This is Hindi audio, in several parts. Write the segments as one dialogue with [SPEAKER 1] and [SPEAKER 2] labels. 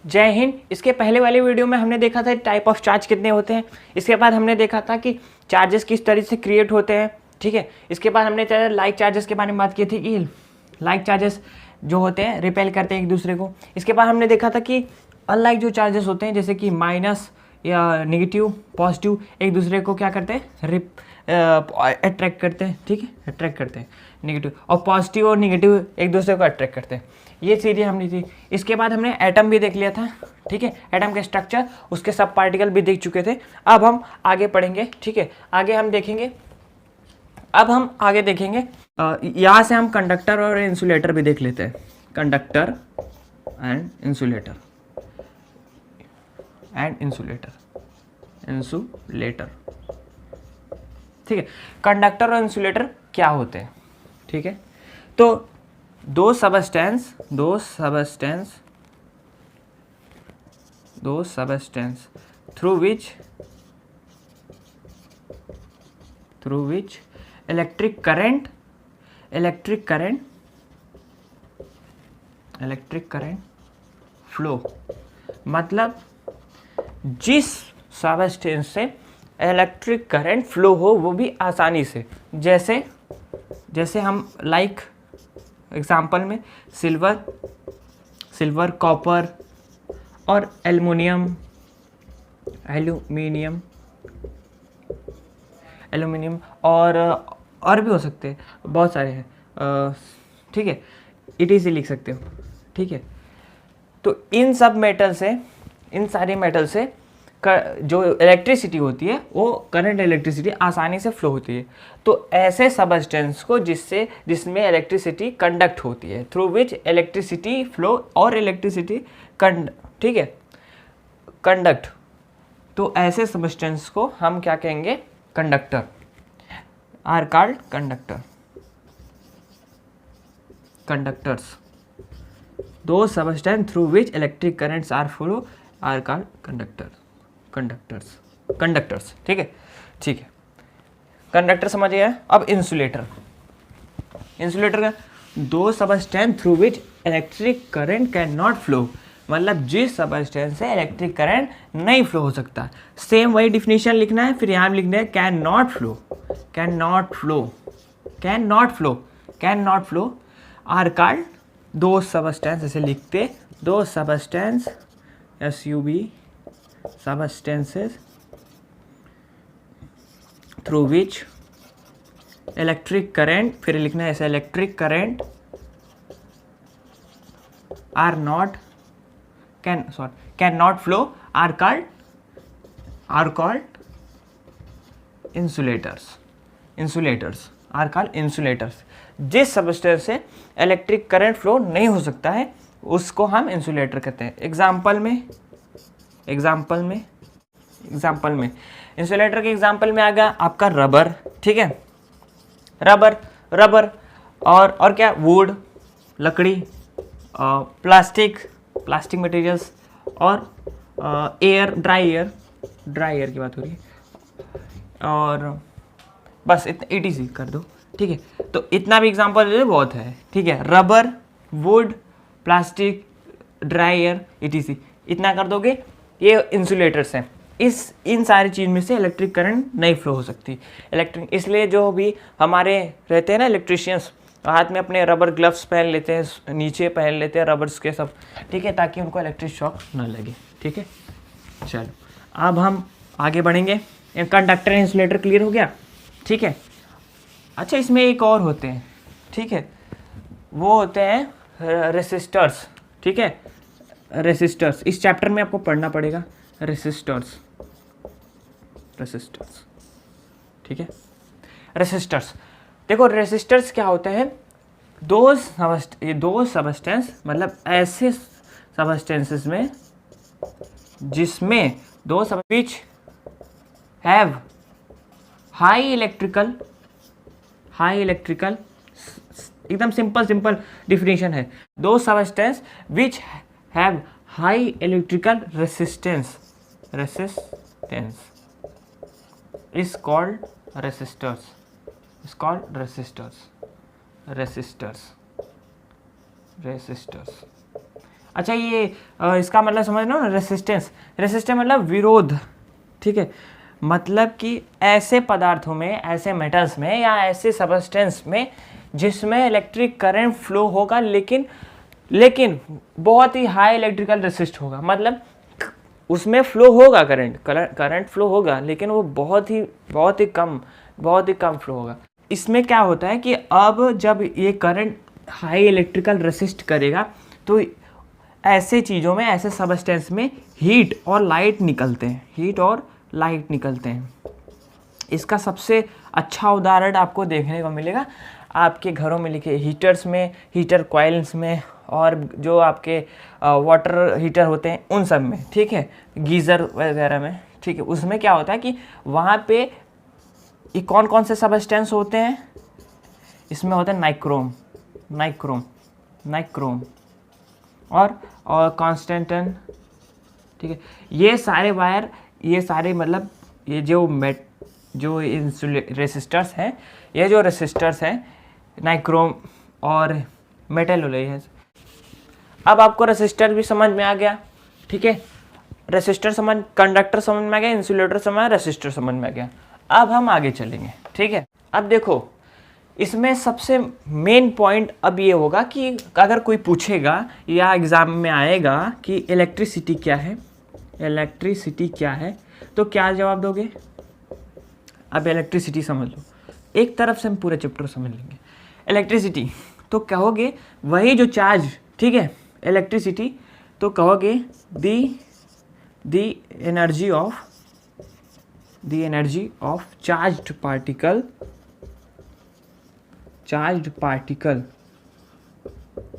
[SPEAKER 1] जय हिंद। इसके पहले वाले वीडियो में हमने देखा था टाइप ऑफ चार्ज कितने होते हैं। इसके बाद हमने देखा था कि चार्जेस किस तरह से क्रिएट होते हैं, ठीक है। इसके बाद हमने लाइक चार्जेस के बारे में बात की थी कि लाइक चार्जेस जो होते हैं रिपेल करते हैं एक दूसरे को। इसके बाद हमने देखा था कि अनलाइक जो चार्जेस होते हैं जैसे कि माइनस या नेगेटिव पॉजिटिव एक दूसरे को क्या करते हैं, अट्रैक्ट करते हैं, ठीक है, अट्रैक्ट करते हैं नेगेटिव, और पॉजिटिव और नेगेटिव एक दूसरे को अट्रैक्ट करते हैं। ये चीज़ें हमने थी। इसके बाद हमने एटम भी देख लिया था, ठीक है, एटम के स्ट्रक्चर, उसके सब पार्टिकल भी देख चुके थे। अब हम आगे पढ़ेंगे, ठीक है, आगे हम देखेंगे, अब हम आगे देखेंगे यहाँ से हम कंडक्टर और इंसुलेटर भी देख लेते हैं। कंडक्टर एंड इंसुलेटर इंसुलेटर, ठीक है। कंडक्टर और इंसुलेटर क्या होते हैं, ठीक है। तो दो substance through which electric current flow, मतलब जिस सबस्टेंस से इलेक्ट्रिक करंट फ्लो हो वो भी आसानी से, जैसे हम लाइक एग्जाम्पल में सिल्वर कॉपर और एल्युमिनियम और भी हो सकते हैं, बहुत सारे हैं, ठीक है, ETC लिख सकते हो, ठीक है। तो इन सारे मेटल से जो इलेक्ट्रिसिटी होती है वो करंट इलेक्ट्रिसिटी आसानी से फ्लो होती है। तो ऐसे सबस्टेंस को जिसमें इलेक्ट्रिसिटी कंडक्ट होती है, थ्रू विच इलेक्ट्रिसिटी फ्लो और इलेक्ट्रिसिटी ठीक है, कंडक्ट, तो ऐसे सबस्टेंस को हम क्या कहेंगे, conductor, are called conductors. The substance through which electric currents are flow are called conductors, ठीक है। कंडक्टर समझ गया। अब इंसुलेटर का the substance through which electric current cannot flow, मतलब जिस सबस्टेंस से इलेक्ट्रिक करंट नहीं फ्लो हो सकता। सेम वही डिफिनेशन लिखना है, फिर यहाँ लिखना है cannot flow are called, the substance ऐसे लिखते, the substance substances through which electric current, फिर लिखना है ऐसे, electric current cannot flow are called insulators are called insulators. जिस सबस्टेंस से इलेक्ट्रिक करंट फ्लो नहीं हो सकता है उसको हम इंसुलेटर कहते हैं। एग्जाम्पल में इंसुलेटर के एग्जाम्पल में आ गया आपका रबर, ठीक है, रबर और क्या, वुड, लकड़ी, प्लास्टिक मटेरियल्स, और एयर, ड्राई एयर की बात हो रही है, और बस इतना ETC कर दो, ठीक है। तो इतना भी एग्जाम्पल बहुत है, ठीक है, rubber, would, plastic, dry air, ETC, इतना कर दोगे, ये इंसुलेटर्स हैं। इन सारी चीज़ में से इलेक्ट्रिक करंट नहीं फ्लो हो सकती। इसलिए जो भी हमारे रहते हैं ना इलेक्ट्रिशियंस, हाथ में अपने रबर ग्लव्स पहन लेते हैं, नीचे पहन लेते हैं रबर्स के सब, ठीक है, ताकि उनको इलेक्ट्रिक शॉक ना लगे, ठीक है। चलो अब हम आगे बढ़ेंगे। कंडक्टर इंसुलेटर क्लियर हो गया, ठीक है। अच्छा, इसमें एक और होते हैं, ठीक है, वो होते हैं रेसिस्टर्स, ठीक है। रेसिस्टर्स इस चैप्टर में आपको पढ़ना पड़ेगा, रेसिस्टर्स, ठीक है। रेसिस्टर्स, देखो रेसिस्टर्स क्या होते हैं, दो सबस्टेंस, मतलब ऐसे सबस्टेंसेस में जिसमें दो विच हैव हाई इलेक्ट्रिकल, एकदम सिंपल डिफिनेशन है, दो substance which have high electrical resistance is called resistors, अच्छा ये इसका मतलब समझ लो ना, रेसिस्टेंस, रेसिस्टेंस मतलब विरोध, ठीक है। मतलब कि ऐसे पदार्थों में, ऐसे मेटल्स में या ऐसे सबस्टेंस में जिसमें इलेक्ट्रिक करंट फ्लो होगा, लेकिन बहुत ही हाई इलेक्ट्रिकल रेसिस्ट होगा। मतलब उसमें फ्लो होगा, करंट फ्लो होगा, लेकिन वो बहुत ही कम फ्लो होगा। इसमें क्या होता है कि अब जब ये करंट हाई इलेक्ट्रिकल रेसिस्ट करेगा तो ऐसे चीज़ों में, ऐसे सबस्टेंस में हीट और लाइट निकलते हैं। इसका सबसे अच्छा उदाहरण आपको देखने को मिलेगा आपके घरों में लिखे हीटर्स में, हीटर कॉइल्स में, और जो आपके वाटर हीटर होते हैं उन सब में, ठीक है, गीज़र वगैरह में, ठीक है। उसमें क्या होता है कि वहाँ पे ये कौन कौन से सबस्टेंस होते हैं, इसमें होता है नाइक्रोम और कॉन्स्टेंटन, ठीक है। ये सारे वायर, ये सारे मतलब ये जो रेसिस्टर्स हैं, ये जो रेसिस्टर्स हैं नाइक्रोम और मेटल है। अब आपको रेसिस्टर भी समझ में आ गया, ठीक है। कंडक्टर समझ में आ गया, इंसुलेटर समझ में आ गया, रेसिस्टर समझ में आ गया। अब हम आगे चलेंगे, ठीक है। अब देखो इसमें सबसे मेन पॉइंट अब ये होगा कि अगर कोई पूछेगा या एग्ज़ाम में आएगा कि इलेक्ट्रिसिटी क्या है, तो क्या जवाब दोगे? अब इलेक्ट्रिसिटी समझ लो, एक तरफ से हम पूरे चैप्टर समझ लेंगे। इलेक्ट्रिसिटी तो कहोगे वही जो चार्ज, ठीक है, इलेक्ट्रिसिटी तो कहोगे the energy of charged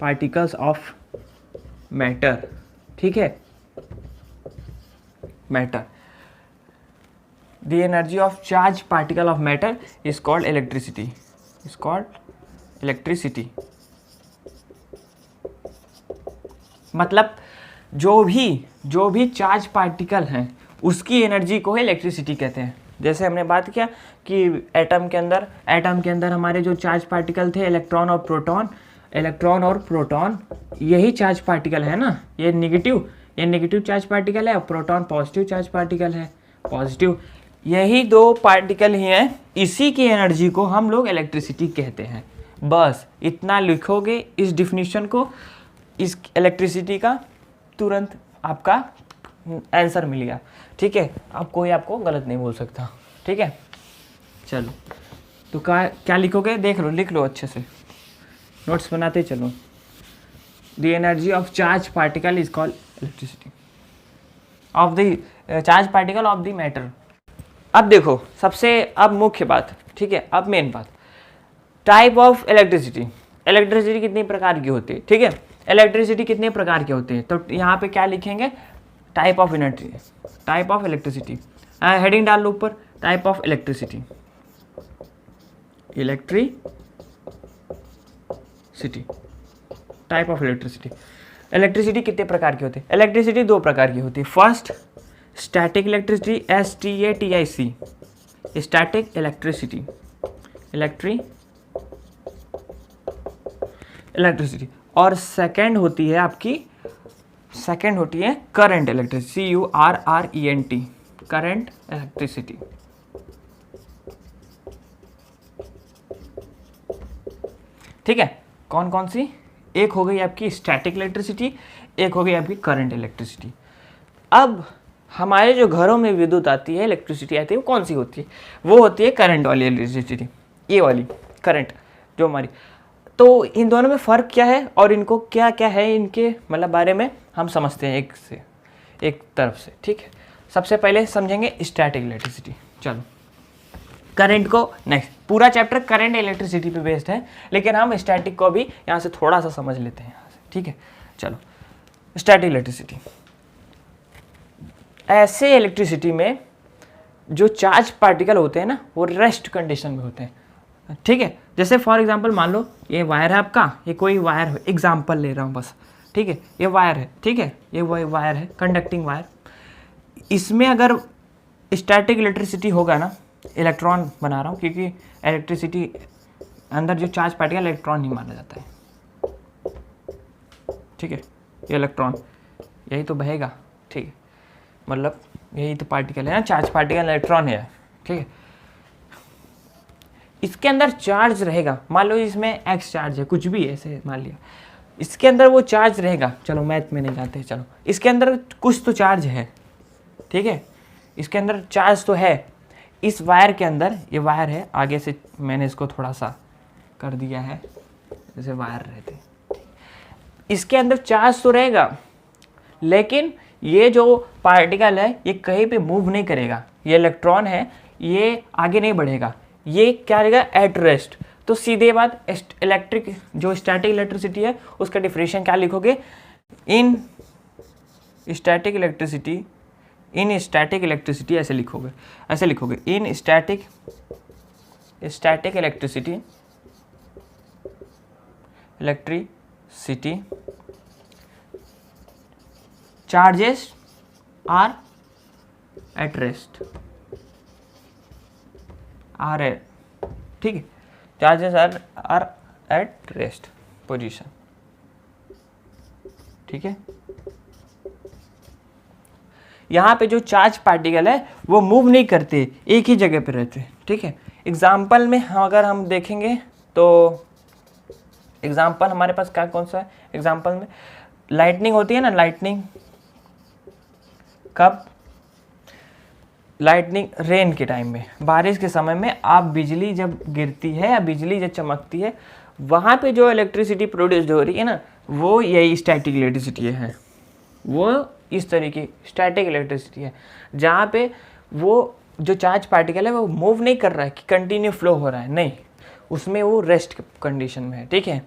[SPEAKER 1] particles of matter, ठीक है, matter. The energy of charge particle of matter is called electricity, मतलब जो भी चार्ज पार्टिकल हैं उसकी एनर्जी को इलेक्ट्रिसिटी कहते हैं। जैसे हमने बात किया कि एटम के अंदर हमारे जो चार्ज पार्टिकल थे, इलेक्ट्रॉन और प्रोटॉन, यही चार्ज पार्टिकल है ना। ये नेगेटिव चार्ज पार्टिकल है और प्रोटॉन पॉजिटिव चार्ज पार्टिकल है, पॉजिटिव। यही दो पार्टिकल ही हैं, इसी की एनर्जी को हम लोग इलेक्ट्रिसिटी कहते हैं। बस इतना लिखोगे इस डिफिनीशन को, इस इलेक्ट्रिसिटी का तुरंत आपका आंसर मिल गया, ठीक है। अब कोई आपको गलत नहीं बोल सकता, ठीक है। चलो तो क्या लिखोगे, देख लो, लिख लो अच्छे से, नोट्स बनाते चलो। The energy of charge particle is called elasticity of the charge particle of the matter. अब देखो अब मुख्य बात, ठीक है, अब मेन बात, टाइप ऑफ इलेक्ट्रिसिटी कितनी प्रकार की होती है, ठीक है। इलेक्ट्रिसिटी कितने प्रकार की होती है, तो यहाँ पे क्या लिखेंगे, टाइप ऑफ इलेक्ट्रिसिटी। हेडिंग डाल लो ऊपर, type of electricity type of electricity कितने प्रकार की होती है? इलेक्ट्रिसिटी दो प्रकार की होती है। First static electricity, STATIC, static electricity. और सेकंड होती है current electricity, CURRENT, current electricity. ठीक है, कौन कौन सी? एक हो गई आपकी स्टैटिक इलेक्ट्रिसिटी, एक हो गई आपकी करंट इलेक्ट्रिसिटी। अब हमारे जो घरों में विद्युत आती है, इलेक्ट्रिसिटी आती है, वो कौन सी होती है? वो होती है करंट वाली इलेक्ट्रिसिटी, ये वाली करंट जो हमारी। तो इन दोनों में फ़र्क क्या है और इनको क्या क्या है, इनके मतलब बारे में हम समझते हैं एक तरफ से, ठीक है। सबसे पहले समझेंगे स्टैटिक इलेक्ट्रिसिटी। चलो, करंट को नेक्स्ट, पूरा चैप्टर करंट इलेक्ट्रिसिटी पे बेस्ड है, लेकिन हम स्टैटिक को भी यहाँ से थोड़ा सा समझ लेते हैं यहाँ से, ठीक है। चलो, स्टैटिक इलेक्ट्रिसिटी, ऐसे इलेक्ट्रिसिटी में जो चार्ज पार्टिकल होते हैं ना, वो रेस्ट कंडीशन में होते हैं, ठीक है। जैसे फॉर एग्जांपल मान लो ये वायर है आपका, ये कोई वायर है, एग्जांपल ले रहा हूँ बस, ठीक है। ये वायर है, ठीक है, ये वही वायर है, कंडक्टिंग वायर। इसमें अगर स्टैटिक इलेक्ट्रिसिटी होगा ना, इलेक्ट्रॉन बना रहा हूँ क्योंकि इलेक्ट्रिसिटी अंदर जो चार्ज पार्टिकल इलेक्ट्रॉन नहीं माना जाता है, ठीक है। ये इलेक्ट्रॉन, यही तो बहेगा, ठीक है, मतलब यही तो पार्टिकल है ना, चार्ज पार्टिकल इलेक्ट्रॉन है, ठीक है। इसके अंदर चार्ज रहेगा, मान लो इसमें एक्स चार्ज है, कुछ भी ऐसे मान लिया, इसके अंदर वो चार्ज रहेगा, चलो मैथ में नहीं जाते, चलो इसके अंदर कुछ तो चार्ज है, ठीक है, इसके अंदर चार्ज तो है। इस वायर के अंदर, ये वायर है, आगे से मैंने इसको थोड़ा सा कर दिया है जैसे वायर रहते, इसके अंदर चार्ज तो रहेगा, लेकिन ये जो पार्टिकल है ये कहीं पे मूव नहीं करेगा, ये इलेक्ट्रॉन है, ये आगे नहीं बढ़ेगा, ये क्या रहेगा, एट रेस्ट। तो सीधे बात, इलेक्ट्रिक जो स्टैटिक इलेक्ट्रिसिटी है उसका डिफरेंशिएशन क्या लिखोगे, in static electricity, in static electricity ऐसे लिखोगे, ऐसे लिखोगे, in static electricity, charges are at rest, are है, ठीक है, charges are at rest position, ठीक है। यहाँ पे जो चार्ज पार्टिकल है वो मूव नहीं करते, एक ही जगह पे रहते, ठीक है। एग्जाम्पल में अगर हम देखेंगे तो एग्जाम्पल हमारे पास क्या कौन सा है, एग्जाम्पल में लाइटनिंग होती है ना, लाइटनिंग कब, लाइटनिंग रेन के टाइम में, बारिश के समय में आप बिजली जब गिरती है या बिजली जब चमकती है, वहाँ पे जो इलेक्ट्रिसिटी प्रोड्यूस हो रही है ना, वो यही स्टैटिक इलेक्ट्रिसिटी है, वो इस तरीके स्टैटिक इलेक्ट्रिसिटी है, जहाँ पे वो जो चार्ज पार्टिकल है वो मूव नहीं कर रहा है कि कंटिन्यू फ्लो हो रहा है, नहीं, उसमें वो रेस्ट कंडीशन में है, ठीक है।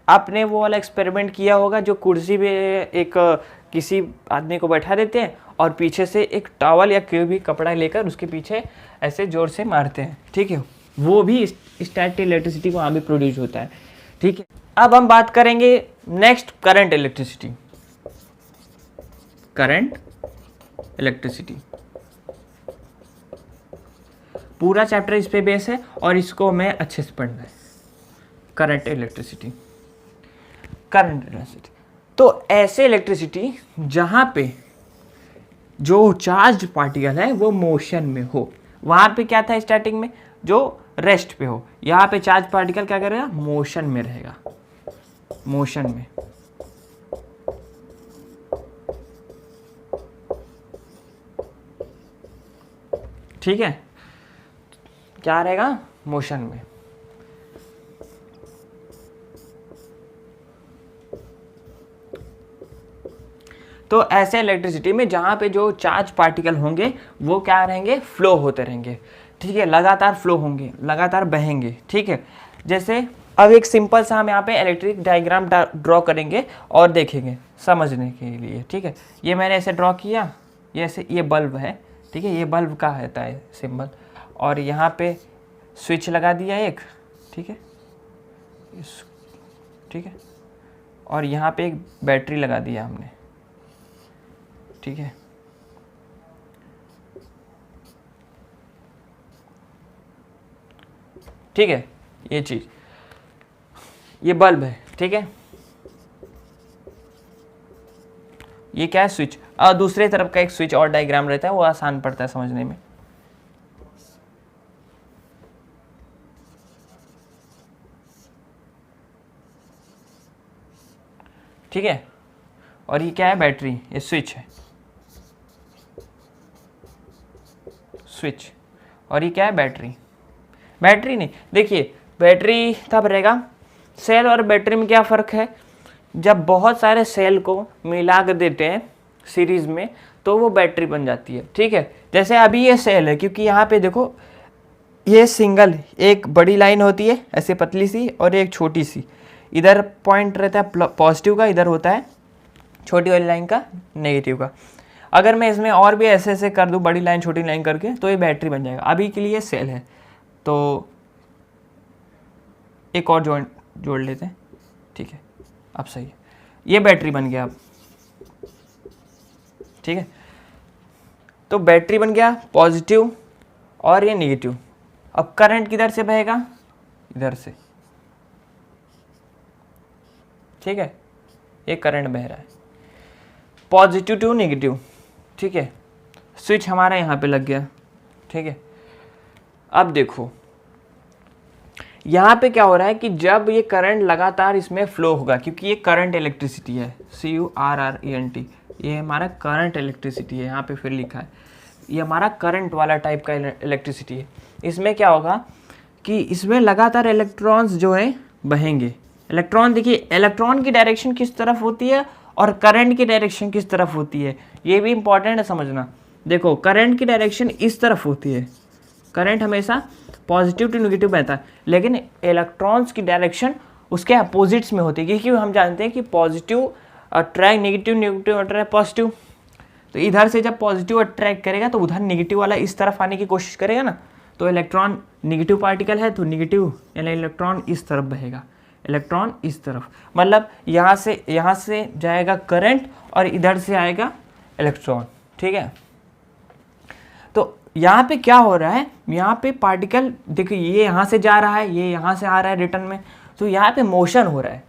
[SPEAKER 1] आपने वो वाला एक्सपेरिमेंट किया होगा जो कुर्सी पे एक किसी आदमी को बैठा देते हैं और पीछे से एक टॉवल या कोई भी कपड़ा लेकर उसके पीछे ऐसे जोर से मारते हैं, ठीक है, वो भी स्टैटिक इलेक्ट्रिसिटी वहाँ भी प्रोड्यूस होता है, ठीक है। अब हम बात करेंगे next, current electricity, current electricity, पूरा चैप्टर इस पे बेस है और इसको हमें अच्छे से पढ़ना है, करंट इलेक्ट्रिसिटी, करंट इलेक्ट्रिसिटी। तो ऐसे इलेक्ट्रिसिटी जहाँ पे जो चार्ज पार्टिकल है वो मोशन में हो, वहाँ पे क्या था स्टार्टिंग में, जो रेस्ट पे हो, यहाँ पे चार्ज पार्टिकल क्या करेगा, मोशन में रहेगा, मोशन में, ठीक है, क्या रहेगा, मोशन में। तो ऐसे इलेक्ट्रिसिटी में जहाँ पे जो चार्ज पार्टिकल होंगे वो क्या रहेंगे, फ्लो होते रहेंगे, ठीक है, लगातार फ्लो होंगे, लगातार बहेंगे, ठीक है। जैसे अब एक सिंपल सा हम यहाँ पे इलेक्ट्रिक डायग्राम ड्रॉ करेंगे और देखेंगे समझने के लिए, ठीक है। ये मैंने ऐसे ड्रॉ किया, ये ऐसे, ये बल्ब है, ठीक है, ये बल्ब का रहता है सिंबल, और यहाँ पे स्विच लगा दिया एक, ठीक है, ठीक है, और यहाँ पे एक बैटरी लगा दिया हमने, ठीक है, ठीक है, ये चीज, ये बल्ब है, ठीक है, ये क्या है, स्विच, और दूसरे तरफ का एक स्विच और डायग्राम रहता है, वो आसान पड़ता है समझने में, ठीक है, और ये क्या है, बैटरी, ये स्विच है, स्विच, और ये क्या है, बैटरी, बैटरी नहीं, देखिए बैटरी तब रहेगा, सेल और बैटरी में क्या फ़र्क है, जब बहुत सारे सेल को मिला कर देते हैं सीरीज़ में तो वो बैटरी बन जाती है, ठीक है। जैसे अभी ये सेल है, क्योंकि यहाँ पे देखो ये सिंगल, एक बड़ी लाइन होती है ऐसे पतली सी और एक छोटी सी, इधर पॉइंट रहता है पॉजिटिव का, इधर होता है छोटी वाली लाइन का नेगेटिव का। अगर मैं इसमें और भी ऐसे ऐसे कर दूँ, बड़ी लाइन छोटी लाइन करके, तो ये बैटरी बन जाएगा। अभी के लिए सेल है, तो एक और जोड़ लेते हैं, ठीक है, अब सही है, ये बैटरी बन गया अब, ठीक है। तो बैटरी बन गया पॉजिटिव और ये नेगेटिव। अब करंट किधर से बहेगा, इधर से, ठीक है, ये करंट बह रहा है, पॉजिटिव टू नेगेटिव, ठीक है। स्विच हमारा यहाँ पे लग गया, ठीक है। अब देखो यहाँ पे क्या हो रहा है कि जब ये करंट लगातार इसमें फ्लो होगा, क्योंकि ये करंट इलेक्ट्रिसिटी है, CURRENT, ये हमारा करंट इलेक्ट्रिसिटी है, यहाँ पे फिर लिखा है, ये हमारा करंट वाला टाइप का इलेक्ट्रिसिटी है। इसमें क्या होगा कि इसमें लगातार इलेक्ट्रॉन्स जो है बहेंगे। इलेक्ट्रॉन, देखिए इलेक्ट्रॉन की डायरेक्शन किस तरफ होती है और करंट की डायरेक्शन किस तरफ होती है, ये भी इंपॉर्टेंट है समझना। देखो करंट की डायरेक्शन इस तरफ होती है, करंट हमेशा पॉजिटिव टू नेगेटिव बहता है, लेकिन इलेक्ट्रॉन्स की डायरेक्शन उसके अपोजिट्स में होती है, क्योंकि हम जानते हैं कि positive attract negative, negative attract positive. तो इधर से जब पॉजिटिव अट्रैक्ट करेगा तो उधर नेगेटिव वाला इस तरफ आने की कोशिश करेगा ना, तो इलेक्ट्रॉन नेगेटिव पार्टिकल है तो नेगेटिव यानी इलेक्ट्रॉन इस तरफ बहेगा, इलेक्ट्रॉन इस तरफ, मतलब यहाँ से जाएगा करंट और इधर से आएगा इलेक्ट्रॉन, ठीक है। तो यहाँ पे क्या हो रहा है, यहाँ पे पार्टिकल देखिए ये यहाँ से जा रहा है, ये यहाँ से आ रहा है रिटर्न में, तो यहाँ पे मोशन हो रहा है,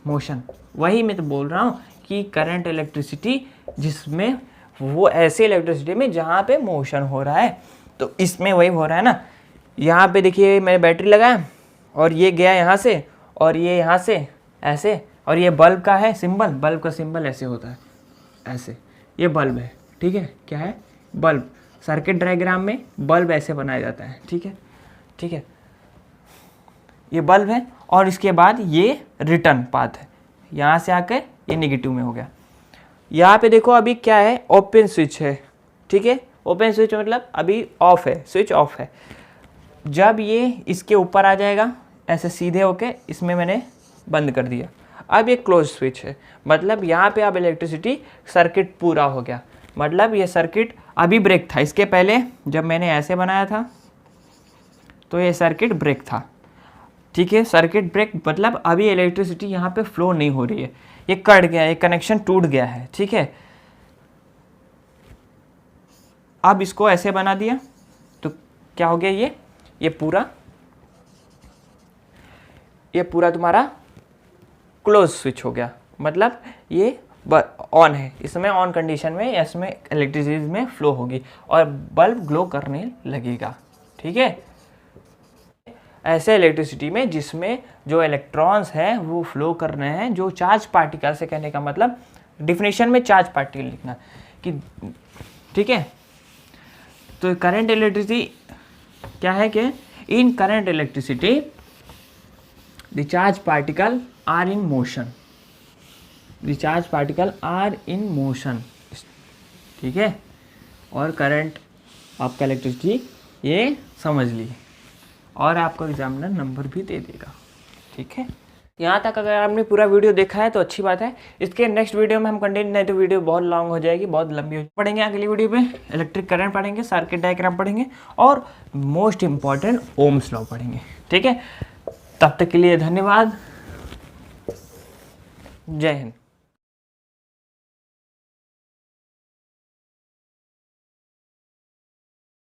[SPEAKER 1] मोशन। वही मैं तो बोल रहा हूँ कि करंट इलेक्ट्रिसिटी, जिसमें वो ऐसे इलेक्ट्रिसिटी में जहाँ पे मोशन हो रहा है, तो इसमें वही हो रहा है ना। यहाँ पे देखिए मैंने बैटरी लगाया और ये गया यहाँ से और ये यहाँ से ऐसे, और ये बल्ब का है सिंबल, बल्ब का सिंबल ऐसे होता है, ऐसे, ये बल्ब है, ठीक है। क्या है? बल्ब। सर्किट डायग्राम में बल्ब ऐसे बनाया जाता है, ठीक है। ये बल्ब है और इसके बाद ये रिटर्न पाथ है, यहाँ से आकर ये नेगेटिव में हो गया। यहाँ पे देखो अभी क्या है, ओपन स्विच है, ठीक है। ओपन स्विच मतलब अभी ऑफ है, स्विच ऑफ है। जब ये इसके ऊपर आ जाएगा ऐसे सीधे होके, इसमें मैंने बंद कर दिया, अब ये क्लोज स्विच है, मतलब यहाँ पे अब इलेक्ट्रिसिटी सर्किट पूरा हो गया। मतलब ये सर्किट अभी ब्रेक था, इसके पहले जब मैंने ऐसे बनाया था तो ये सर्किट ब्रेक था, ठीक है। सर्किट ब्रेक मतलब अभी इलेक्ट्रिसिटी यहाँ पे फ्लो नहीं हो रही है, ये कट गया, ये कनेक्शन टूट गया है, ठीक है। अब इसको ऐसे बना दिया तो क्या हो गया, ये पूरा तुम्हारा क्लोज स्विच हो गया, मतलब ये ऑन है, इसमें ऑन कंडीशन में इसमें इलेक्ट्रिसिटी में फ्लो होगी और बल्ब ग्लो करने लगेगा, ठीक है। ऐसे इलेक्ट्रिसिटी में जिसमें जो इलेक्ट्रॉन्स हैं वो फ्लो कर रहे हैं, जो चार्ज पार्टिकल से, कहने का मतलब डिफिनेशन में चार्ज पार्टिकल लिखना कि, ठीक है। तो करंट इलेक्ट्रिसिटी क्या है कि in current electricity the charge particle are in motion, the charge particle are in motion, ठीक है। और करंट आपका इलेक्ट्रिसिटी ये समझ ली और आपको एग्जामिनर नंबर भी दे देगा, ठीक है। यहाँ तक अगर आपने पूरा वीडियो देखा है तो अच्छी बात है। इसके नेक्स्ट वीडियो में हम कंटिन्यू, नहीं तो वीडियो बहुत लॉन्ग हो जाएगी, बहुत लंबी हो पढ़ेंगे। अगली वीडियो में इलेक्ट्रिक करंट पढ़ेंगे, सर्किट डायग्राम पढ़ेंगे और मोस्ट इम्पॉर्टेंट ओम्स लॉ पढ़ेंगे, ठीक है। तब तक के लिए धन्यवाद, जय हिंद।